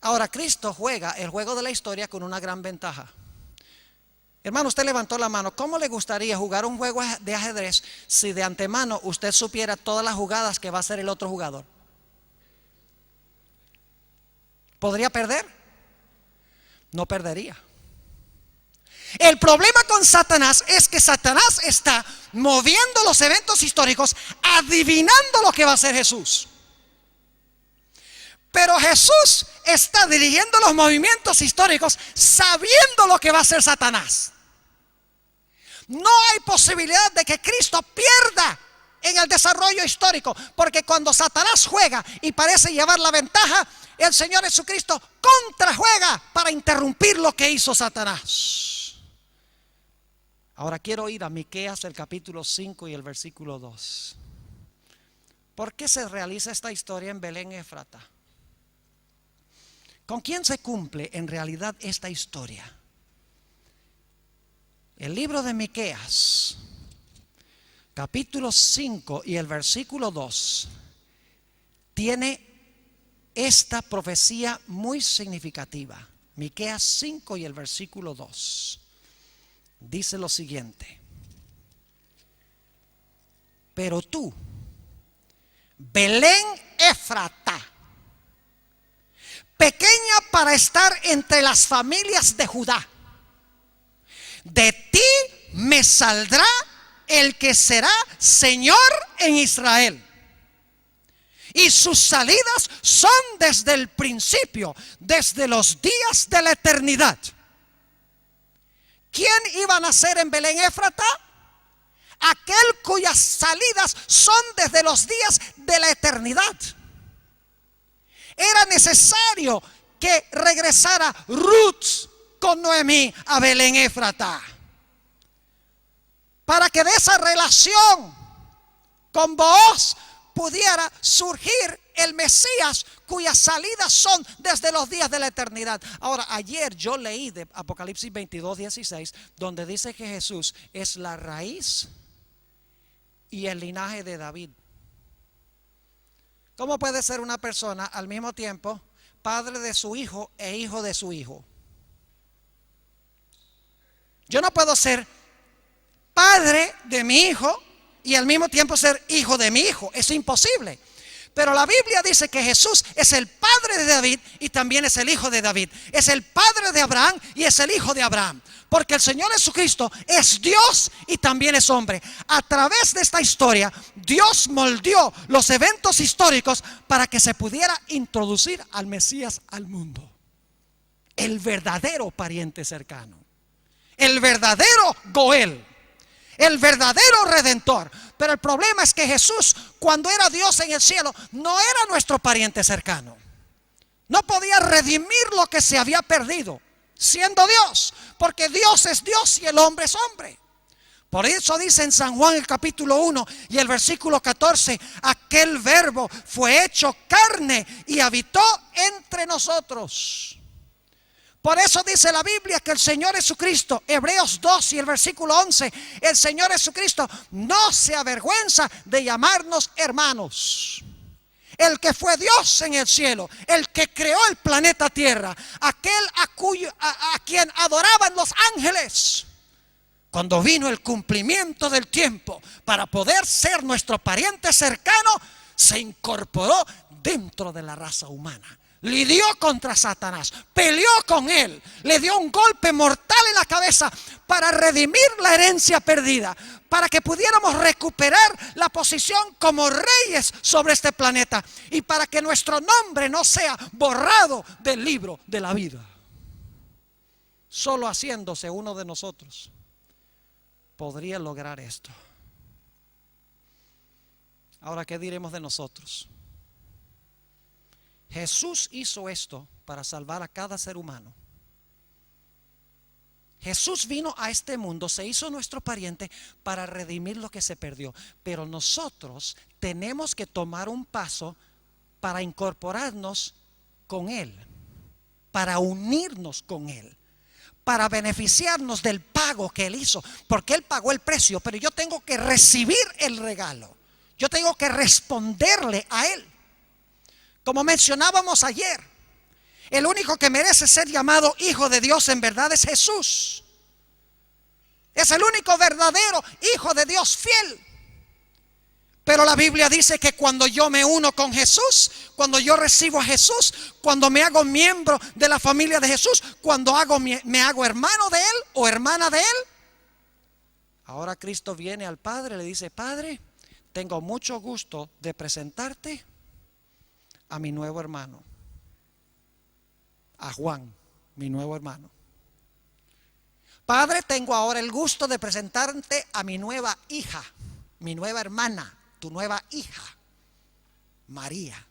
Ahora Cristo juega el juego de la historia con una gran ventaja. Hermano, usted levantó la mano. ¿Cómo le gustaría jugar un juego de ajedrez si de antemano usted supiera todas las jugadas que va a hacer el otro jugador? ¿Podría perder? No perdería. El problema con Satanás es que Satanás está moviendo los eventos históricos, adivinando lo que va a hacer Jesús. Pero Jesús está dirigiendo los movimientos históricos sabiendo lo que va a hacer Satanás. No hay posibilidad de que Cristo pierda en el desarrollo histórico, porque cuando Satanás juega y parece llevar la ventaja, el Señor Jesucristo contrajuega para interrumpir lo que hizo Satanás. Ahora quiero ir a Miqueas, el capítulo 5 y el versículo 2. ¿Por qué se realiza esta historia en Belén Éfrata? ¿Con quién se cumple en realidad esta historia? El libro de Miqueas, capítulo 5 y el versículo 2, tiene esta profecía muy significativa. Miqueas 5 y el versículo 2 dice lo siguiente: pero tú, Belén Éfrata, pequeña para estar entre las familias de Judá, de ti me saldrá el que será Señor en Israel. Y sus salidas son desde el principio, desde los días de la eternidad. ¿Quién iba a nacer en Belén Éfrata? Aquel cuyas salidas son desde los días de la eternidad. Era necesario que regresara Ruth con Noemí a Belén Éfrata, para que de esa relación con Booz pudiera surgir el Mesías, cuyas salidas son desde los días de la eternidad. Ahora, ayer yo leí de Apocalipsis 22:16, donde dice que Jesús es la raíz y el linaje de David. ¿Cómo puede ser una persona al mismo tiempo padre de su hijo e hijo de su hijo? Yo no puedo ser padre de mi hijo y al mismo tiempo ser hijo de mi hijo. Es imposible. Pero la Biblia dice que Jesús es el padre de David y también es el hijo de David. Es el padre de Abraham y es el hijo de Abraham. Porque el Señor Jesucristo es Dios y también es hombre. A través de esta historia, Dios moldeó los eventos históricos para que se pudiera introducir al Mesías al mundo. El verdadero pariente cercano. El verdadero Goel. El verdadero redentor. Pero el problema es que Jesús, cuando era Dios en el cielo, no era nuestro pariente cercano. No podía redimir lo que se había perdido siendo Dios, porque Dios es Dios y el hombre es hombre. Por eso dice en San Juan el capítulo 1 y el versículo 14: aquel verbo fue hecho carne y habitó entre nosotros. Por eso dice la Biblia que el Señor Jesucristo, Hebreos 2 y el versículo 11, el Señor Jesucristo no se avergüenza de llamarnos hermanos. El que fue Dios en el cielo, el que creó el planeta Tierra, aquel a quien adoraban los ángeles. Cuando vino el cumplimiento del tiempo para poder ser nuestro pariente cercano, se incorporó dentro de la raza humana. lidió contra Satanás, peleó con él, le dio un golpe mortal en la cabeza para redimir la herencia perdida, para que pudiéramos recuperar la posición como reyes sobre este planeta y para que nuestro nombre no sea borrado del libro de la vida. Solo haciéndose uno de nosotros podría lograr esto. Ahora, ¿qué diremos de nosotros? Jesús hizo esto para salvar a cada ser humano. Jesús vino a este mundo, se hizo nuestro pariente para redimir lo que se perdió. Pero nosotros tenemos que tomar un paso para incorporarnos con Él, para unirnos con Él, para beneficiarnos del pago que Él hizo. Porque Él pagó el precio, pero yo tengo que recibir el regalo. Yo tengo que responderle a Él. Como mencionábamos ayer, el único que merece ser llamado hijo de Dios en verdad es Jesús. Es el único verdadero hijo de Dios fiel. Pero la Biblia dice que cuando yo me uno con Jesús, cuando yo recibo a Jesús, cuando me hago miembro de la familia de Jesús, cuando me hago hermano de Él o hermana de Él, ahora Cristo viene al Padre y le dice: Padre, tengo mucho gusto de presentarte a mi nuevo hermano, a Juan, mi nuevo hermano. Padre, tengo ahora el gusto de presentarte a mi nueva hija, mi nueva hermana, tu nueva hija, María.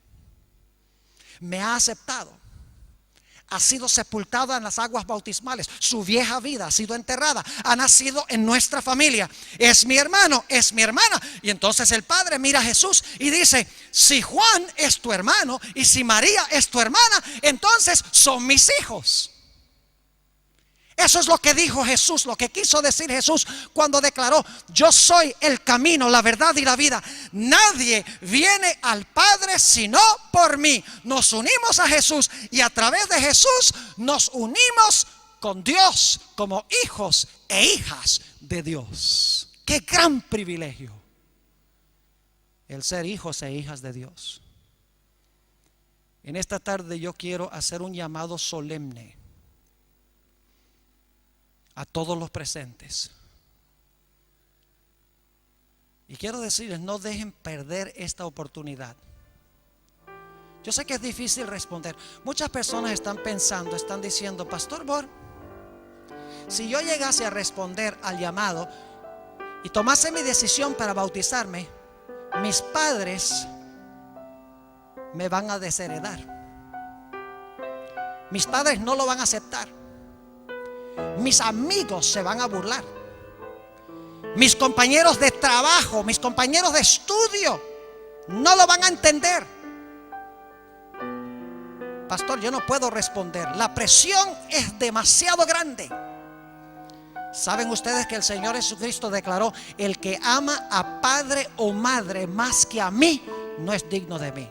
Me ha aceptado, ha sido sepultada en las aguas bautismales, su vieja vida ha sido enterrada, ha nacido en nuestra familia, es mi hermano, es mi hermana. Y entonces el Padre mira a Jesús y dice: si Juan es tu hermano y si María es tu hermana, entonces son mis hijos. Eso es lo que dijo Jesús, lo que quiso decir Jesús cuando declaró: yo soy el camino, la verdad y la vida. Nadie viene al Padre sino por mí. Nos unimos a Jesús y a través de Jesús nos unimos con Dios como hijos e hijas de Dios. ¡Qué gran privilegio el ser hijos e hijas de Dios! En esta tarde yo quiero hacer un llamado solemne a todos los presentes. Y quiero decirles: no dejen perder esta oportunidad. Yo sé que es difícil responder. Muchas personas están pensando, están diciendo: Pastor Bor, si yo llegase a responder al llamado y tomase mi decisión para bautizarme, mis padres me van a desheredar. Mis padres no lo van a aceptar. Mis amigos se van a burlar. Mis compañeros de trabajo, mis compañeros de estudio no lo van a entender. Pastor, yo no puedo responder. La presión es demasiado grande. ¿Saben ustedes que el Señor Jesucristo declaró: el que ama a padre o madre más que a mí no es digno de mí?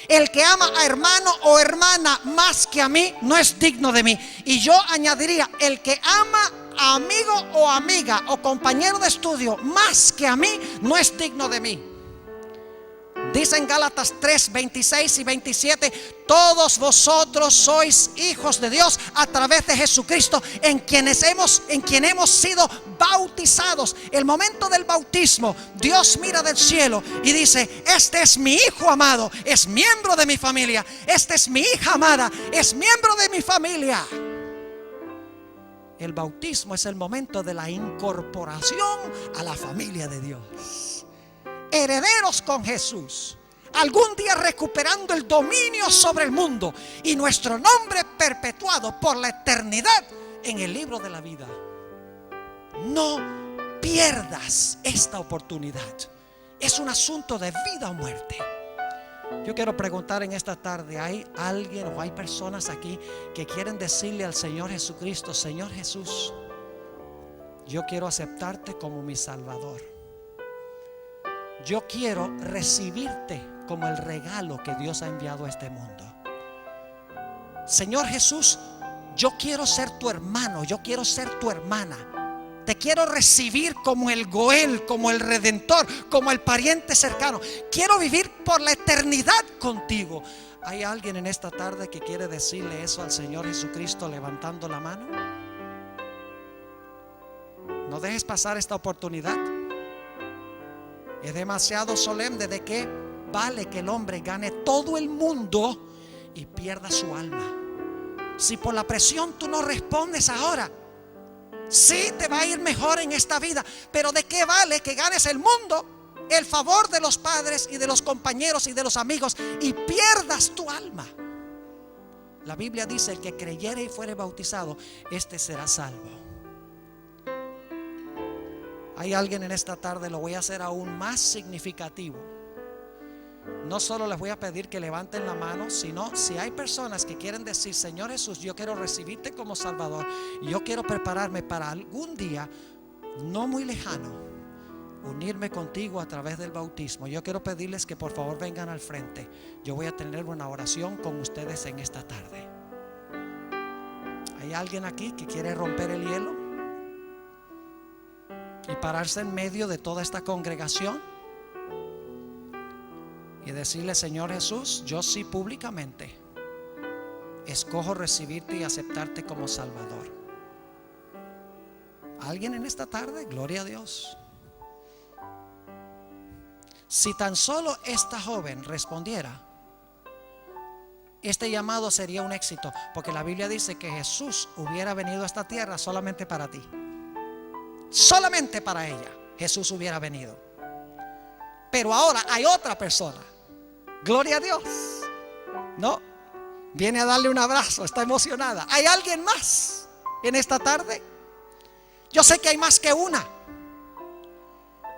El que ama a hermano o hermana más que a mí no es digno de mí. Y yo añadiría: el que ama a amigo o amiga o compañero de estudio más que a mí no es digno de mí. Dice en Gálatas 3, 26 y 27: todos vosotros sois hijos de Dios a través de Jesucristo, en quien hemos sido bautizados. El momento del bautismo, Dios mira del cielo y dice: este es mi hijo amado, es miembro de mi familia. Esta es mi hija amada, es miembro de mi familia. El bautismo es el momento de la incorporación a la familia de Dios. Herederos con Jesús, algún día recuperando el dominio sobre el mundo y nuestro nombre perpetuado por la eternidad en el libro de la vida. No pierdas esta oportunidad. Es un asunto de vida o muerte. Yo quiero preguntar en esta tarde: ¿hay alguien o hay personas aquí que quieren decirle al Señor Jesucristo: Señor Jesús, yo quiero aceptarte como mi Salvador? Yo quiero recibirte como el regalo que Dios ha enviado a este mundo. Señor Jesús, yo quiero ser tu hermano, yo quiero ser tu hermana. Te quiero recibir como el Goel, como el Redentor, como el pariente cercano. Quiero vivir por la eternidad contigo. ¿Hay alguien en esta tarde que quiere decirle eso al Señor Jesucristo levantando la mano? No dejes pasar esta oportunidad. Es demasiado solemne. ¿De qué vale que el hombre gane todo el mundo y pierda su alma? Si por la presión tú no respondes ahora, sí te va a ir mejor en esta vida, pero ¿de qué vale que ganes el mundo, el favor de los padres y de los compañeros y de los amigos, y pierdas tu alma? La Biblia dice: el que creyere y fuere bautizado, este será salvo. Hay alguien en esta tarde, lo voy a hacer aún más significativo. No solo les voy a pedir que levanten la mano, sino si hay personas que quieren decir: Señor Jesús, yo quiero recibirte como Salvador, y yo quiero prepararme para algún día, no muy lejano, unirme contigo a través del bautismo. Yo quiero pedirles que por favor vengan al frente. Yo voy a tener una oración con ustedes en esta tarde. ¿Hay alguien aquí que quiere romper el hielo y pararse en medio de toda esta congregación y decirle: Señor Jesús, yo sí públicamente escojo recibirte y aceptarte como Salvador? ¿Alguien en esta tarde? Gloria a Dios. Si tan solo esta joven respondiera, este llamado sería un éxito, porque la Biblia dice que Jesús hubiera venido a esta tierra solamente para ti. Solamente para ella Jesús hubiera venido. Pero ahora hay otra persona, gloria a Dios, no, viene a darle un abrazo, está emocionada. ¿Hay alguien más en esta tarde? Yo sé que hay más que una.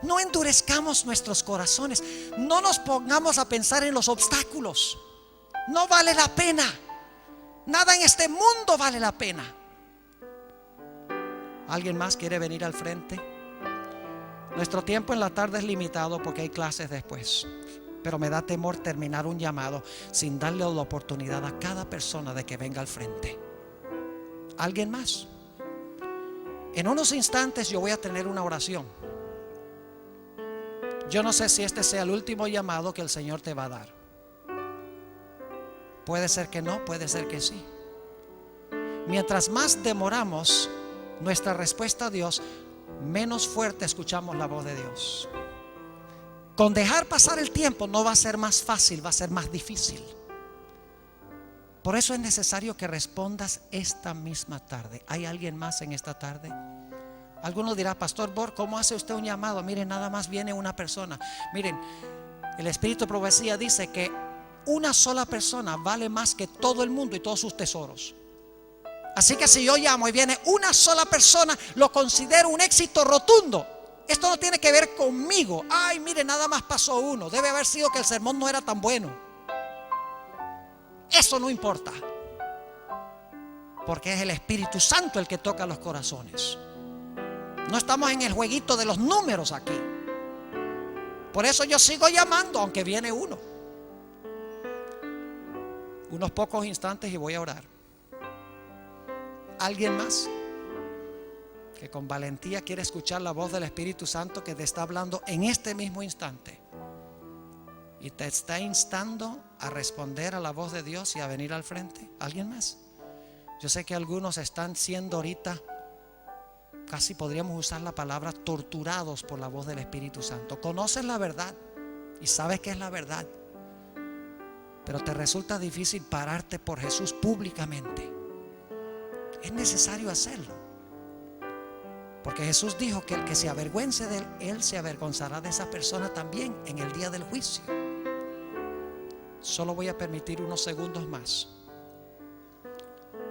No endurezcamos nuestros corazones. No nos pongamos a pensar en los obstáculos. No vale la pena. Nada en este mundo vale la pena. ¿Alguien más quiere venir al frente? Nuestro tiempo en la tarde es limitado porque hay clases después, pero me da temor terminar un llamado sin darle la oportunidad a cada persona de que venga al frente. ¿Alguien más? En unos instantes yo voy a tener una oración. Yo no sé si este sea el último llamado que el Señor te va a dar. Puede ser que no, puede ser que sí. Mientras más demoramos nuestra respuesta a Dios, menos fuerte escuchamos la voz de Dios. Con dejar pasar el tiempo no va a ser más fácil, va a ser más difícil. Por eso es necesario que respondas esta misma tarde. ¿Hay alguien más en esta tarde? Alguno dirá: Pastor Bor, ¿cómo hace usted un llamado? Miren, nada más viene una persona. Miren, el Espíritu de Profecía dice que una sola persona vale más que todo el mundo y todos sus tesoros. Así que si yo llamo y viene una sola persona, lo considero un éxito rotundo. Esto no tiene que ver conmigo. Ay, mire, nada más pasó uno. Debe haber sido que el sermón no era tan bueno. Eso no importa, porque es el Espíritu Santo el que toca los corazones. No estamos en el jueguito de los números aquí. Por eso yo sigo llamando, aunque viene uno. Unos pocos instantes y voy a orar. ¿Alguien más que con valentía quiere escuchar la voz del Espíritu Santo que te está hablando en este mismo instante y te está instando a responder a la voz de Dios y a venir al frente? ¿Alguien más? Yo sé que algunos están siendo ahorita, casi podríamos usar la palabra, torturados por la voz del Espíritu Santo. Conoces la verdad y sabes que es la verdad, pero te resulta difícil pararte por Jesús públicamente. Es necesario hacerlo, porque Jesús dijo que el que se avergüence de él, él se avergonzará de esa persona también en el día del juicio. Solo voy a permitir unos segundos más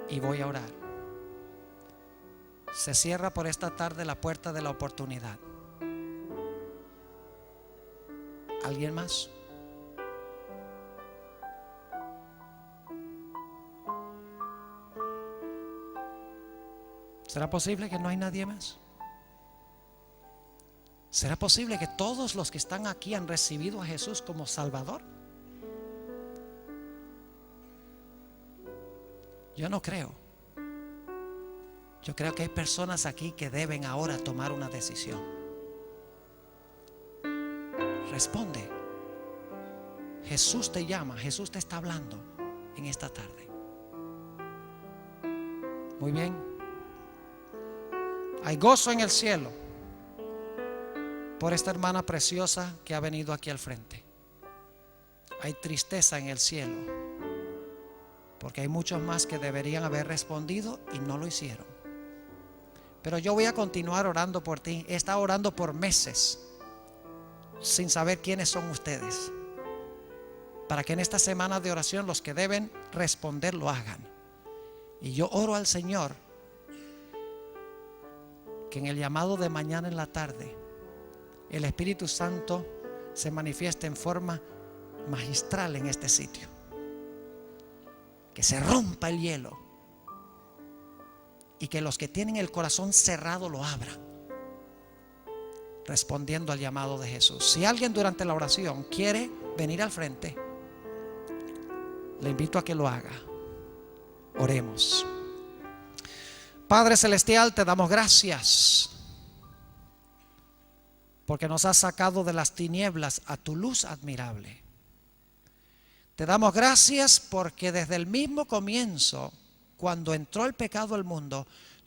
y voy a orar. Se cierra por esta tarde la puerta de la oportunidad. ¿Alguien más? ¿Será posible que no hay nadie más? ¿Será posible que todos los que están aquí han recibido a Jesús como Salvador? Yo no creo. Yo creo que hay personas aquí que deben ahora tomar una decisión. Responde: Jesús te llama, Jesús te está hablando en esta tarde. Muy bien. Hay gozo en el cielo por esta hermana preciosa que ha venido aquí al frente. Hay tristeza en el cielo porque hay muchos más que deberían haber respondido y no lo hicieron. Pero yo voy a continuar orando por ti. He estado orando por meses sin saber quiénes son ustedes, para que en esta semana de oración los que deben responder lo hagan. Y yo oro al Señor que en el llamado de mañana en la tarde el Espíritu Santo se manifieste en forma magistral en este sitio, que se rompa el hielo y que los que tienen el corazón cerrado lo abran, respondiendo al llamado de Jesús. Si alguien durante la oración quiere venir al frente, le invito a que lo haga. Oremos. Padre Celestial, te damos gracias porque nos has sacado de las tinieblas a tu luz admirable. Te damos gracias porque desde el mismo comienzo, cuando entró el pecado al mundo,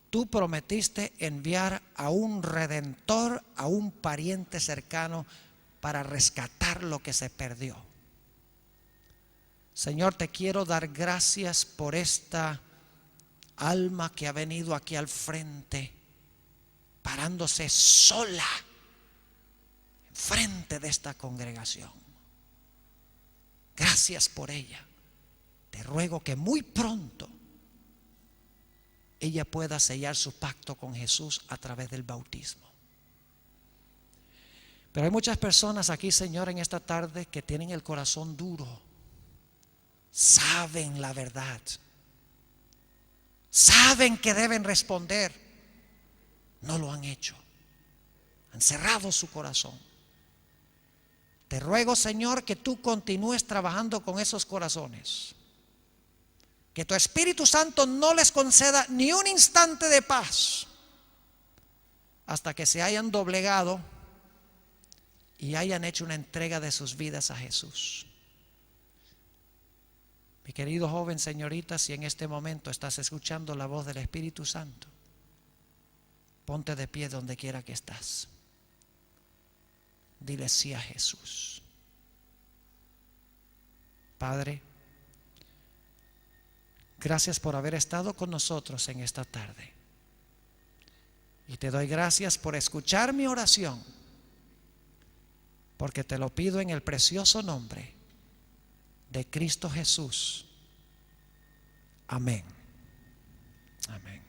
tú prometiste enviar a un redentor, a un pariente cercano para rescatar lo que se perdió. Señor, te quiero dar gracias por esta alma que ha venido aquí al frente, parándose sola enfrente de esta congregación. Gracias por ella. Te ruego que muy pronto ella pueda sellar su pacto con Jesús a través del bautismo. Pero hay muchas personas aquí, Señor, en esta tarde que tienen el corazón duro. Saben la verdad. Saben que deben responder. No lo han hecho. Han cerrado su corazón. Te ruego, Señor, que tú continúes trabajando con esos corazones. Que tu Espíritu Santo no les conceda ni un instante de paz hasta que se hayan doblegado y hayan hecho una entrega de sus vidas a Jesús. Mi querido joven, señorita, si en este momento estás escuchando la voz del Espíritu Santo, ponte de pie donde quiera que estás. Dile sí a Jesús. Padre, gracias por haber estado con nosotros en esta tarde. Y te doy gracias por escuchar mi oración, porque te lo pido en el precioso nombre de Cristo Jesús. Amén. Amén.